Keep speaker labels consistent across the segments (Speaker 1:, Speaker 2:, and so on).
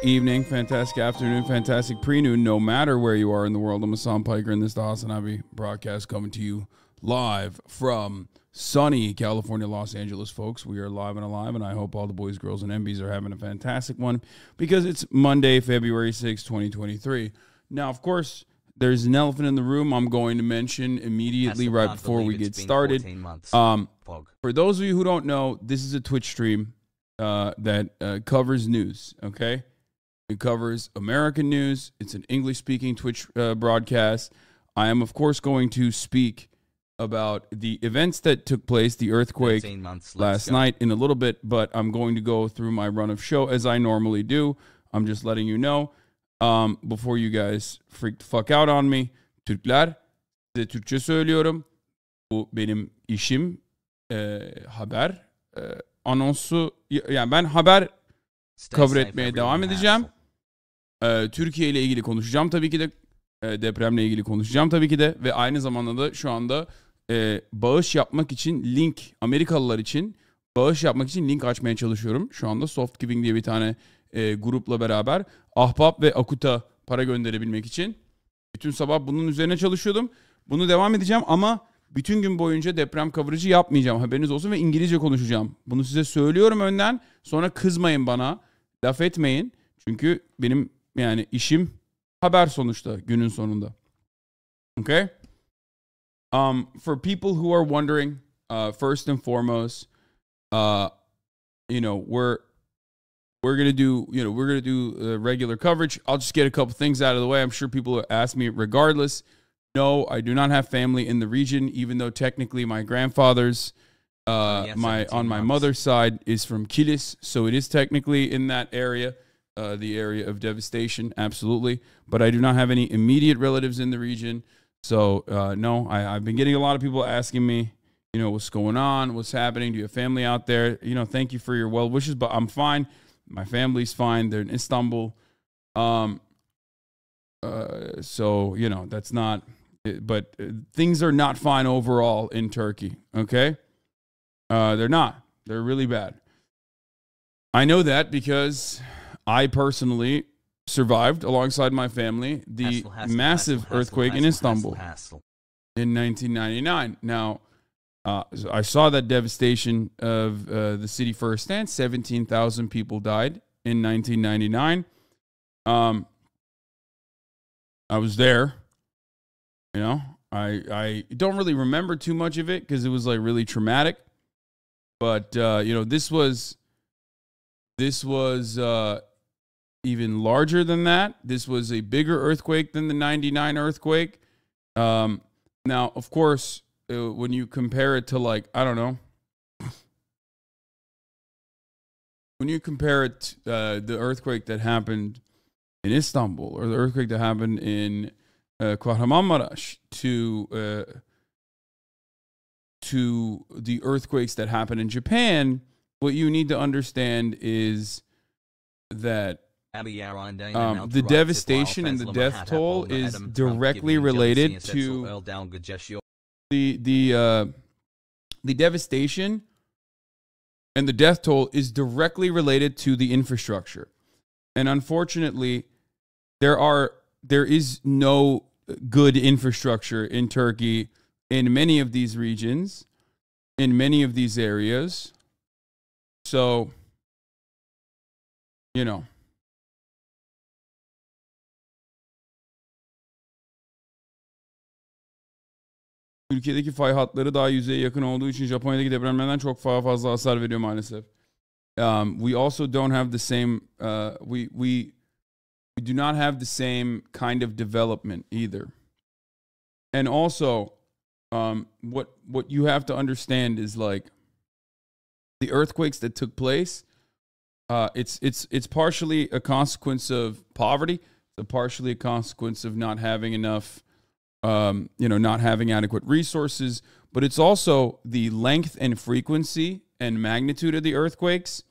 Speaker 1: evening, fantastic afternoon, fantastic pre-noon, no matter where you are in the world. I'm Hasan Piker, and this is the HasanAbi broadcast coming to you live from sunny California, Los Angeles, folks. We are live and alive, and I hope all the boys, girls, and MBs are having a fantastic one because it's Monday, February 6, 2023. Now, of course, there's an elephant in the room I'm going to mention immediately right before we get started. For those of you who don't know, this is a Twitch stream that covers news, okay? It covers American news. It's an English-speaking Twitch broadcast. I am, of course, going to speak about the events that took place, the earthquake last night in a little bit, but I'm going to go through my run of show as I normally do. I'm just letting you know before you guys freak the fuck out on me. Türkler, size Türkçe söylüyorum. Bu benim işim, haber, anonsu, yani ben haber cover etmeye devam edeceğim. Türkiye ile ilgili konuşacağım tabii ki de. Depremle ilgili konuşacağım tabii ki de. Ve aynı zamanda da şu anda bağış yapmak için link, Amerikalılar için bağış yapmak için link açmaya çalışıyorum. Şu anda Soft Giving diye bir tane grupla beraber Ahbap ve Akut'a para gönderebilmek için. Bütün sabah bunun üzerine çalışıyordum. Bunu devam edeceğim ama bütün gün boyunca deprem coverage'ı yapmayacağım. Haberiniz olsun ve İngilizce konuşacağım. Bunu size söylüyorum önden. Sonra kızmayın bana. Laf etmeyin. Çünkü benim yani işim haber sonuçta günün sonunda. Okay? For people who are wondering, first and foremost, you know, we're gonna do regular coverage. I'll just get a couple things out of the way. I'm sure people will ask me regardless. No, I do not have family in the region, even though technically my grandfather's on my mother's side is from Kilis, so it is technically in that area, the area of devastation, absolutely. But I do not have any immediate relatives in the region, so no. I've been getting a lot of people asking me, you know, what's going on, what's happening, do you have family out there? You know, thank you for your well wishes, but I'm fine. My family's fine. They're in Istanbul. So, you know, that's not... But things are not fine overall in Turkey, okay? They're not. They're really bad. I know that because I personally survived, alongside my family, the massive earthquake in Istanbul in 1999. Now, I saw that devastation of the city firsthand. 17,000 people died in 1999. I was there. You know, I don't really remember too much of it because it was like really traumatic. But, you know, this was even larger than that. This was a bigger earthquake than the 99 earthquake. Now, of course, when you compare it to, like, I don't know. When you compare it the earthquake that happened in Istanbul or the earthquake that happened in Kahramanmaraş to the earthquakes that happen in Japan, what you need to understand is that the devastation and the death toll is directly related to the devastation and the death toll is directly related to the infrastructure. And unfortunately, there is no good infrastructure in Turkey in many of these regions, in many of these areas. So, you know. Türkiye'deki fay hatları daha yüzeye yakın olduğu için Japonya'daki depremlerden çok fazla hasar veriyor maalesef. We also don't have the same we do not have the same kind of development either. And also, what you have to understand is, like, the earthquakes that took place, it's partially a consequence of poverty. It's partially a consequence of not having enough, you know, not having adequate resources. But it's also the length and frequency and magnitude of the earthquakes.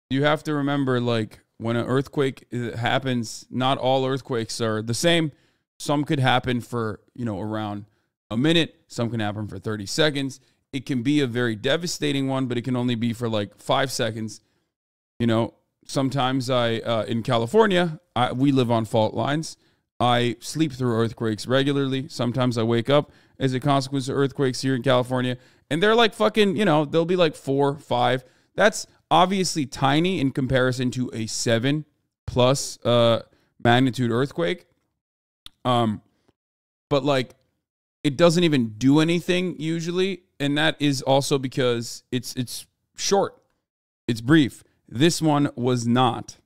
Speaker 1: You have to remember, like, when an earthquake happens, not all earthquakes are the same. Some could happen for, you know, around a minute. Some can happen for 30 seconds. It can be a very devastating one, but it can only be for like 5 seconds, you know. sometimes in California, we live on fault lines. I sleep through earthquakes regularly. Sometimes I wake up as a consequence of earthquakes here in California. And they're like fucking, they'll be like 4, 5. That's obviously tiny in comparison to a 7+ magnitude earthquake. But like, it doesn't even do anything usually. And that is also because it's short. It's brief. This one was not.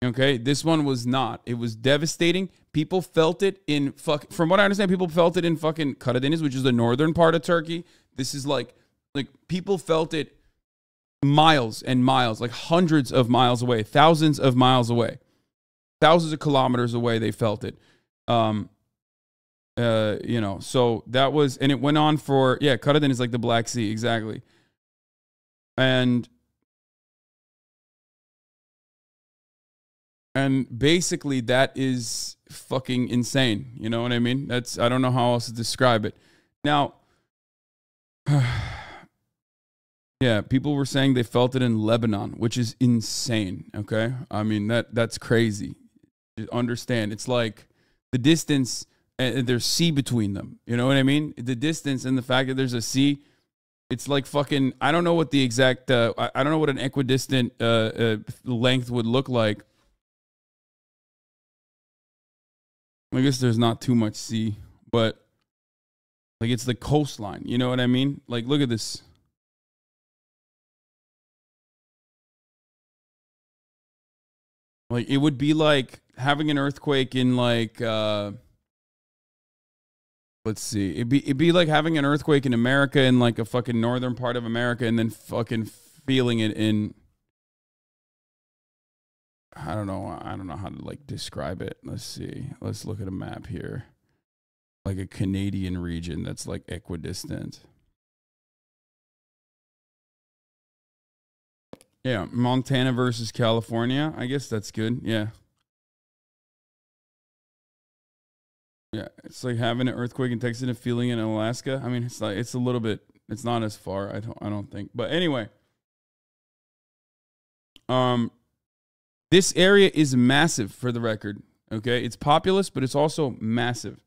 Speaker 1: Okay, this one was not. It was devastating. People felt it in from what I understand, people felt it in fucking Karadeniz, which is the northern part of Turkey. This is like people felt it miles and miles, like hundreds of miles away, thousands of miles away, thousands of kilometers away. They felt it. So that was, and it went on for, Karadeniz is like the Black Sea, exactly. And basically that is fucking insane. You know what I mean? I don't know how else to describe it. Now, yeah, people were saying they felt it in Lebanon, which is insane. Okay. I mean, that's crazy. Understand. It's like the distance and there's sea between them. You know what I mean? The distance and the fact that there's a sea, it's like fucking, I don't know what the exact, I don't know what an equidistant length would look like. I guess there's not too much sea, but like it's the coastline. You know what I mean? Like, look at this. Like, it would be like having an earthquake in like, let's see. It'd be like having an earthquake in America, in like a fucking northern part of America, and then fucking feeling it in, I don't know how to like describe it. Let's see. Let's look at a map here. Like a Canadian region that's like equidistant. Yeah, Montana versus California. I guess that's good. Yeah. Yeah, it's like having an earthquake in Texas and feeling it in Alaska. I mean, it's like it's a little bit, it's not as far, I don't think. But anyway, this area is massive, for the record. Okay, it's populous, but it's also massive.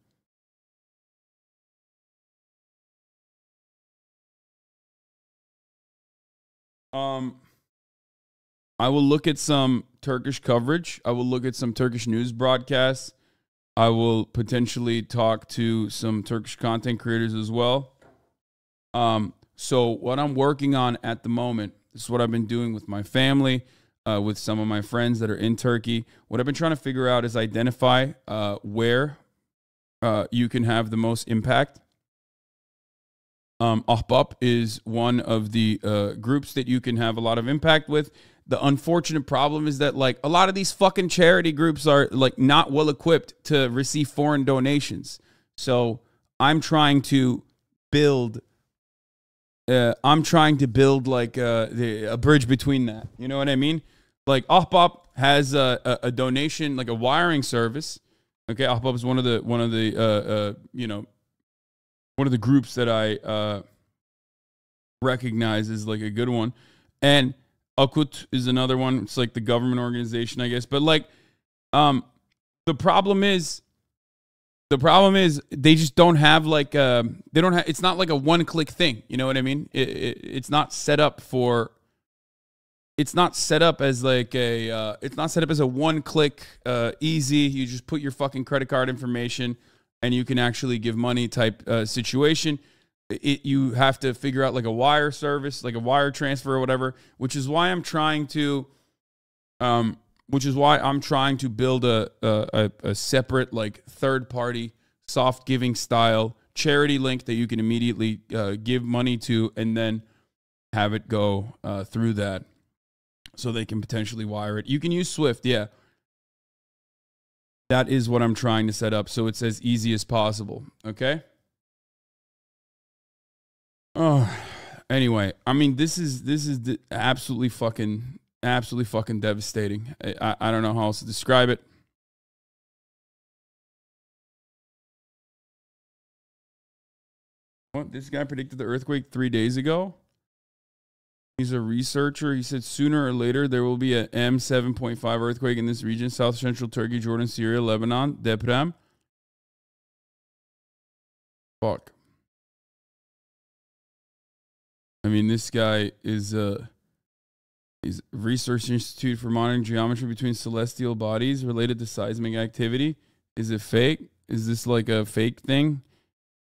Speaker 1: I will look at some Turkish coverage. I will look at some Turkish news broadcasts. I will potentially talk to some Turkish content creators as well. So what I'm working on at the moment, this is what I've been doing with my family, with some of my friends that are in Turkey. What I've been trying to figure out is identify where you can have the most impact. Ahbap is one of the groups that you can have a lot of impact with. The unfortunate problem is that like a lot of these fucking charity groups are like not well equipped to receive foreign donations. So I'm trying to build like a bridge between that. You know what I mean? Like Ahbap has a donation, like a wiring service. Okay, Ahbap is one of the groups that I recognize as like a good one. And Akut is another one. It's like the government organization, I guess. But like, the problem is they just don't have like they don't have. It's not like a one-click thing. You know what I mean? It's not set up for. It's not set up as like a. It's not set up as a one-click easy. You just put your fucking credit card information and you can actually give money type situation. You have to figure out like a wire service, like a wire transfer or whatever, which is why I'm trying to build a separate like third party soft giving style charity link that you can immediately give money to and then have it go through that so they can potentially wire it. You can use Swift. Yeah. That is what I'm trying to set up so it's as easy as possible. Okay. Oh, anyway, I mean, this is absolutely fucking devastating. I don't know how else to describe it. What? This guy predicted the earthquake 3 days ago? He's a researcher. He said sooner or later there will be a M7.5 earthquake in this region, South Central Turkey, Jordan, Syria, Lebanon. Deprem. Fuck. I mean, this guy is he's Research Institute for Monitoring Geometry Between Celestial Bodies related to seismic activity. Is it fake? Is this like a fake thing?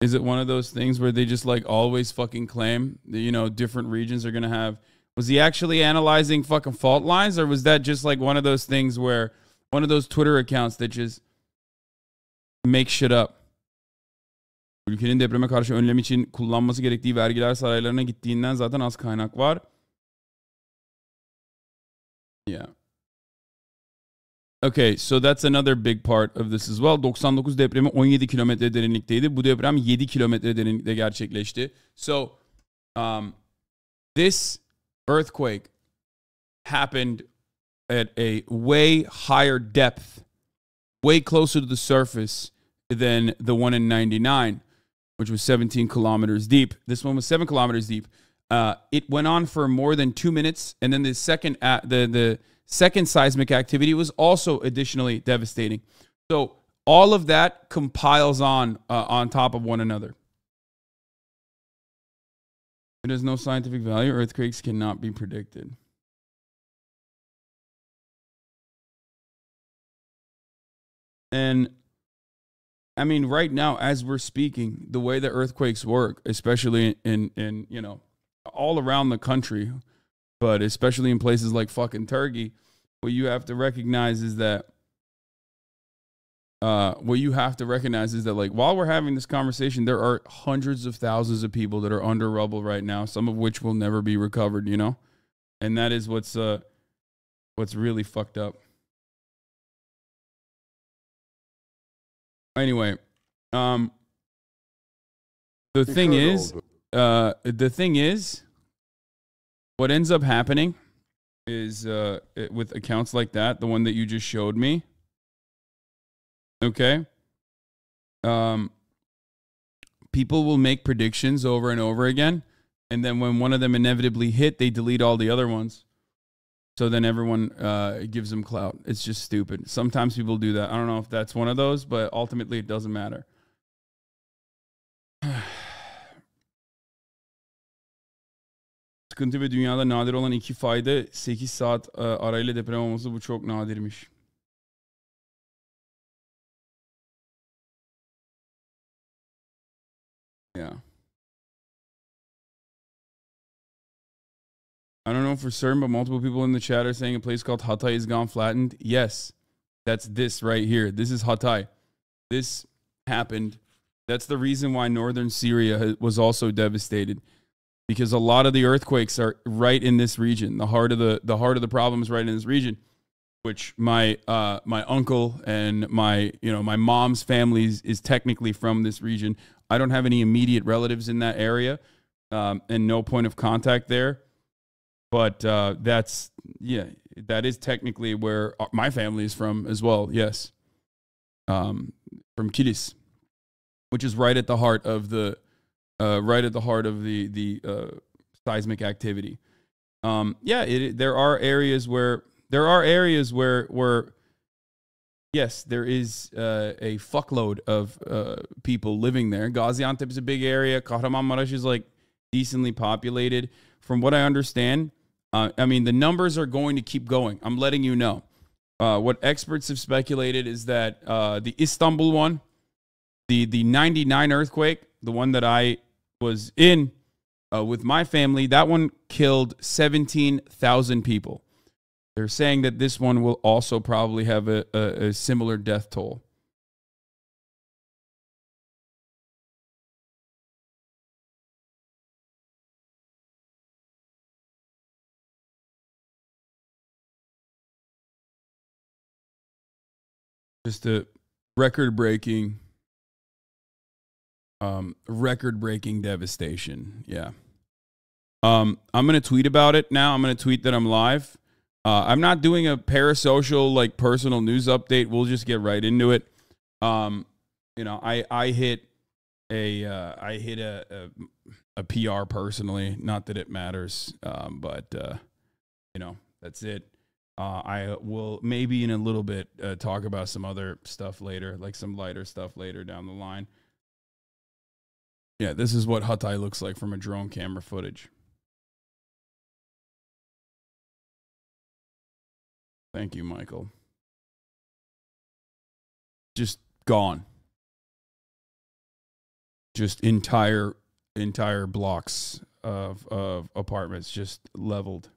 Speaker 1: Is it one of those things where they just like always fucking claim that, you know, different regions are going to have... Was he actually analyzing fucking fault lines, or was that just like one of those things where one of those Twitter accounts that just make shit up? Ülkenin depreme karşı önlem için kullanması gerektiği vergiler saraylarına gittiğinden zaten az kaynak var. Yeah. Okay, so that's another big part of this as well. 99 depremi 17 kilometre derinlikteydi. Bu deprem 7 kilometre derinlikte gerçekleşti. So, this earthquake happened at a way higher depth, way closer to the surface than the one in 99, which was 17 kilometers deep. This one was 7 kilometers deep. It went on for more than 2 minutes, and then the second the second seismic activity was also additionally devastating. So all of that compiles on top of one another. It has no scientific value. Earthquakes cannot be predicted. And I mean, right now, as we're speaking, the way that earthquakes work, especially in you know, all around the country, but especially in places like fucking Turkey, what you have to recognize is that like while we're having this conversation, there are hundreds of thousands of people that are under rubble right now, some of which will never be recovered, you know? And that is what's really fucked up. Anyway, the thing is, what ends up happening is with accounts like that, the one that you just showed me, okay, people will make predictions over and over again, and then when one of them inevitably hit, they delete all the other ones. So then everyone gives them clout. It's just stupid. Sometimes people do that. I don't know if that's one of those, but ultimately it doesn't matter. Sıkıntı ve dünyada nadir olan iki fayda 8 saat arayla deprem olması, bu çok nadirmiş. Yeah. I don't know for certain, but multiple people in the chat are saying a place called Hatay is gone flattened. Yes, that's this right here. This is Hatay. This happened. That's the reason why northern Syria was also devastated, because a lot of the earthquakes are right in this region. The heart of the problem is right in this region, which my uncle and my mom's family is technically from this region. I don't have any immediate relatives in that area, and no point of contact there. But that is technically where my family is from as well. Yes, from Kilis, which is right at the heart of the seismic activity. There are areas where yes, there is a fuckload of people living there. Gaziantep is a big area. Kahramanmaraş is like decently populated. From what I understand, I mean, the numbers are going to keep going. I'm letting you know. What experts have speculated is that the Istanbul one, the 99 earthquake, the one that I was in with my family, that one killed 17,000 people. They're saying that this one will also probably have a similar death toll. Just a record-breaking devastation. Yeah. I'm going to tweet about it now. I'm going to tweet that I'm live. I'm not doing a parasocial, like, personal news update. We'll just get right into it. I hit a a PR personally. Not that it matters, but you know, that's it. I will maybe in a little bit talk about some other stuff later, like some lighter stuff later down the line. Yeah, this is what Hatay looks like from a drone camera footage. Thank you, Michael. Just gone. Just entire blocks of apartments just leveled,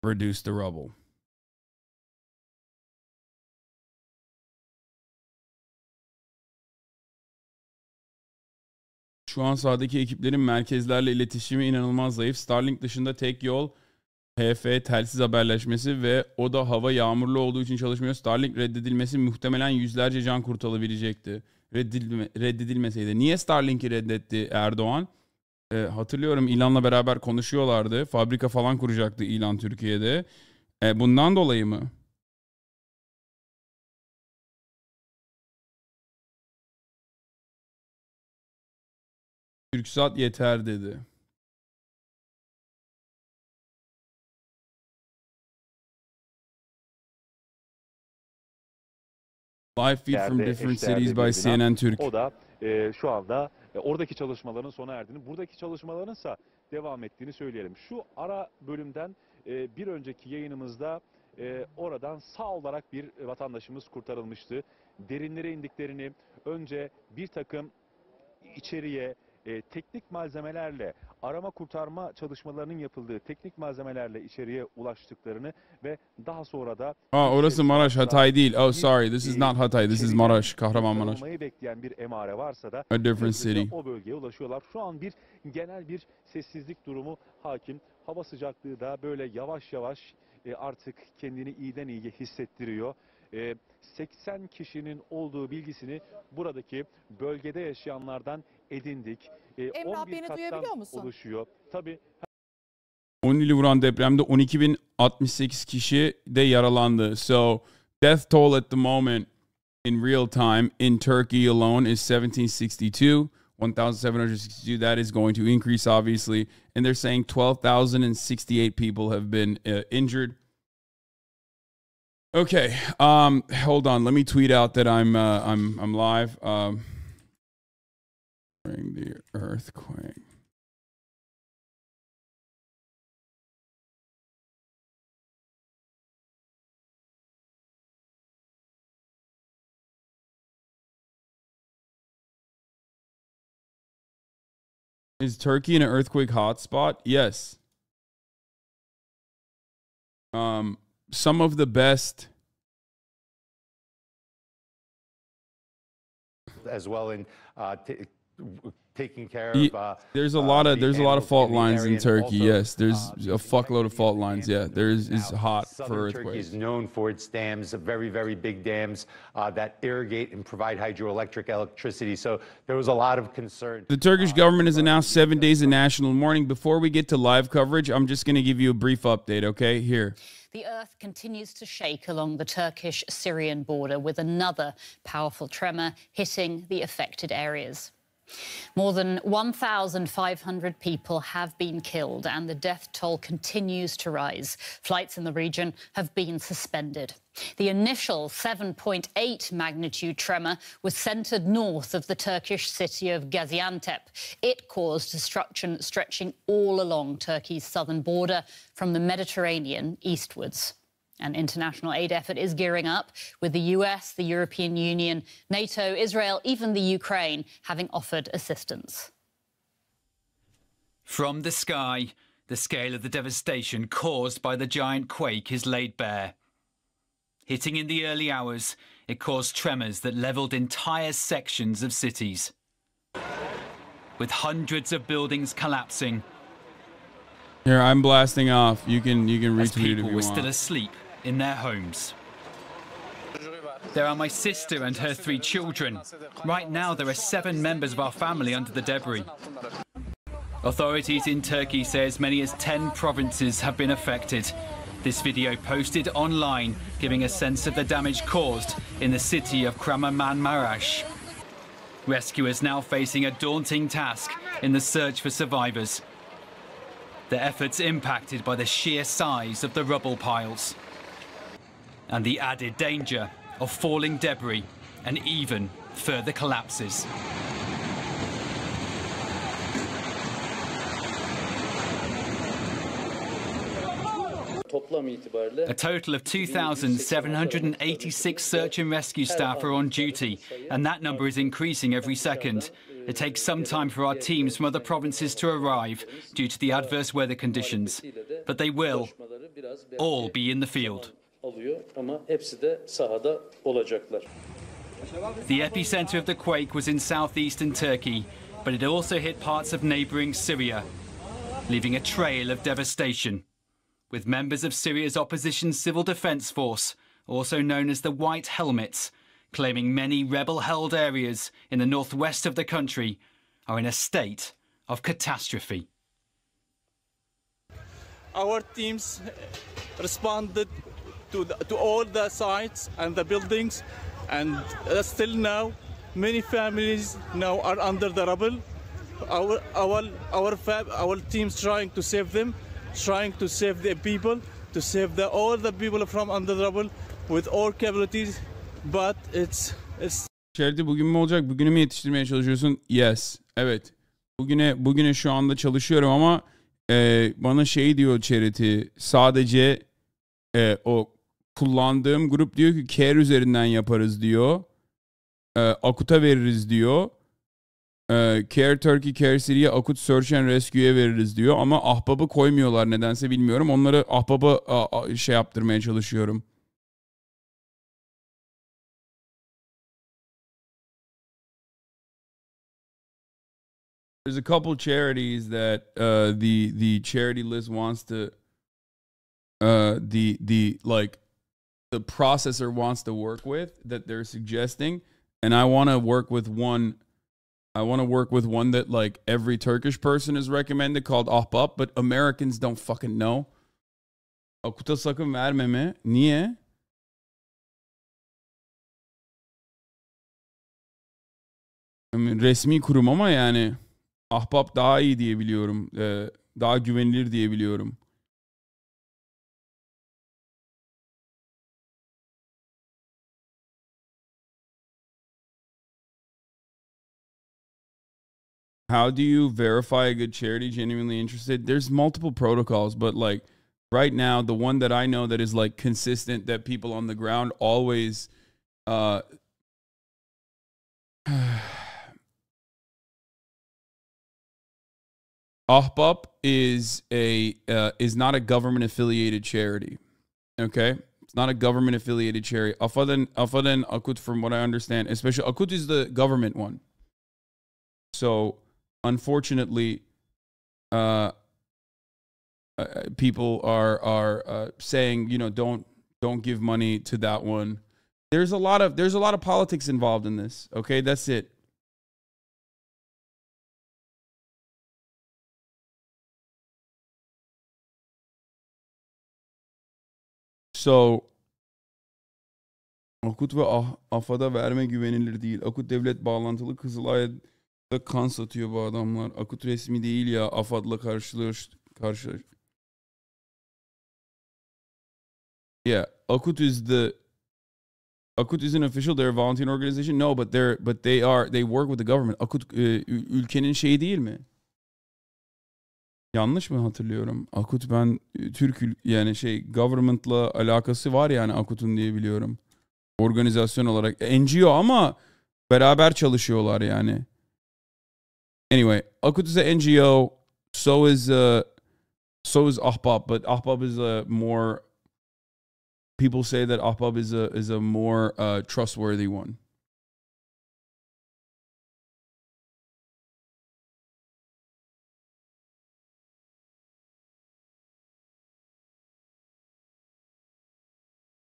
Speaker 1: reduced to rubble. Şu an sahadaki ekiplerin merkezlerle iletişimi inanılmaz zayıf. Starlink dışında tek yol HF telsiz haberleşmesi ve o da hava yağmurlu olduğu için çalışmıyor. Starlink reddedilmesi muhtemelen yüzlerce can kurtarabilecekti. Reddedilmeseydi. Niye Starlink'i reddetti Erdoğan? Hatırlıyorum, İlan'la beraber konuşuyorlardı. Fabrika falan kuracaktı İlan Türkiye'de. Bundan dolayı mı? TürkSat yeter dedi. Live feed from different cities by CNN Türk.
Speaker 2: O da şu anda oradaki çalışmaların sona erdiğini, buradaki çalışmaların ise devam ettiğini söyleyelim. Şu ara bölümden bir önceki yayınımızda oradan sağ olarak bir vatandaşımız kurtarılmıştı. Derinlere indiklerini, önce bir takım içeriye teknik malzemelerle arama kurtarma çalışmalarının yapıldığı teknik malzemelerle içeriye ulaştıklarını ve daha sonra da
Speaker 1: orası Maraş, Hatay değil. Oh sorry, this is not Hatay, this is Maraş, Kahramanmaraş.
Speaker 2: Bekleyen bir emare varsa da
Speaker 1: a different city.
Speaker 2: O bölgeye ulaşıyorlar. Şu an genel bir sessizlik durumu hakim. Hava sıcaklığı da böyle yavaş yavaş artık kendini iyiden iyiye hissettiriyor. 80 kişinin olduğu bilgisini buradaki bölgede yaşayanlardan edindik.
Speaker 3: Emrah, beni duyabiliyor musun?
Speaker 2: Oluşuyor. Tabii.
Speaker 1: 10 ili vuran depremde 12.068 kişi de yaralandı. So death toll at the moment in real time in Turkey alone is 1762. That is going to increase obviously, and they're saying 12,068 people have been injured. Okay, hold on. Let me tweet out that I'm live. During the earthquake. Is Turkey an earthquake hotspot? Yes. Some of the best.
Speaker 4: As well in taking care of
Speaker 1: there's a lot of fault lines in Turkey. Yes, there's a fuckload of fault lines. Yeah, there's hot for earthquakes.
Speaker 4: Turkey is known for its dams, very, very big dams that irrigate and provide hydroelectric electricity. So there was a lot of concern.
Speaker 1: The Turkish government has announced 7 days of national mourning. Before we get to live coverage, I'm just going to give you a brief update, okay? Here.
Speaker 3: The earth continues to shake along the Turkish-Syrian border with another powerful tremor hitting the affected areas. More than 1,500 people have been killed and the death toll continues to rise. Flights in the region have been suspended. The initial 7.8 magnitude tremor was centered north of the Turkish city of Gaziantep. It caused destruction stretching all along Turkey's southern border from the Mediterranean eastwards. An international aid effort is gearing up, with the US, the European Union, NATO, Israel, even the Ukraine having offered assistance.
Speaker 5: From the sky, the scale of the devastation caused by the giant quake is laid bare. Hitting in the early hours, it caused tremors that levelled entire sections of cities, with hundreds of buildings collapsing.
Speaker 1: Here, I'm blasting off. You can retweet
Speaker 5: as
Speaker 1: it if you
Speaker 5: people were
Speaker 1: want.
Speaker 5: still asleep in their homes. There are my sister and her 3 children. Right now, there are 7 members of our family under the debris. Authorities in Turkey say as many as 10 provinces have been affected. This video posted online, giving a sense of the damage caused in the city of Kahramanmaraş. Rescuers now facing a daunting task in the search for survivors. Their efforts impacted by the sheer size of the rubble piles and the added danger of falling debris and even further collapses. A total of 2,786 search and rescue staff are on duty, and that number is increasing every second. It takes some time for our teams from other provinces to arrive due to the adverse weather conditions, but they will all be in the field. The epicenter of the quake was in southeastern Turkey, but it also hit parts of neighboring Syria, leaving a trail of devastation, with members of Syria's opposition civil defense force, also known as the White Helmets, claiming many rebel-held areas in the northwest of the country are in a state of catastrophe.
Speaker 6: Our teams responded to all the sites and the buildings, and still now many families now are under the rubble. Our teams trying to save them, trying to save the people, to save all the people from under the rubble with all capabilities, but it's.
Speaker 1: Charity bugün mü olacak? Bugünü mü yetiştirmeye çalışıyorsun? Yes. Evet. Bugüne şu anda çalışıyorum ama bana şey diyor Charity, sadece o kullandığım grup diyor ki Care üzerinden yaparız diyor. Akut'a veririz diyor. Care Turkey, Care Syria, Akut Search and Rescue'ye veririz diyor. Ama Ahbap'ı koymuyorlar nedense bilmiyorum. Onları Ahbap'a şey yaptırmaya çalışıyorum. There's a couple charities that the charity list wants to the processor wants to work with, that they're suggesting, and I want to work with one. I want to work with one that like every Turkish person is recommended, called Ahbap, but Americans don't fucking know. Akut'a sakın vermeme. Niye? Resmi kurum ama yani Ahbap daha iyi diye biliyorum. Daha güvenilir diye biliyorum. How do you verify a good charity? Genuinely interested. There's multiple protocols, but like right now, the one that I know that is like consistent, that people on the ground always Ahbap is not a government affiliated charity. Okay? It's not a government affiliated charity. Afadan Akut, from what I understand, especially Akut is the government one. So unfortunately, people are saying, you know, don't give money to that one. There's a lot of politics involved in this. Okay, that's it. So Akut ve AFAD'a verme güvenilir değil. Akut devlet bağlantılı, Kızılay'da kan satıyor bu adamlar. Akut resmi değil ya, AFAD'la karşı. Yeah, Akut is an official, they're a volunteer organization. No, but they work with the government. Akut ülkenin şeyi değil mi? Yanlış mı hatırlıyorum? Akut, ben yani government'la alakası var yani Akut'un diye biliyorum. Organizasyon olarak NGO ama beraber çalışıyorlar yani. Anyway, Akut is a NGO, so is Ahbap, but Ahbap is a more, people say that Ahbap is a more trustworthy one.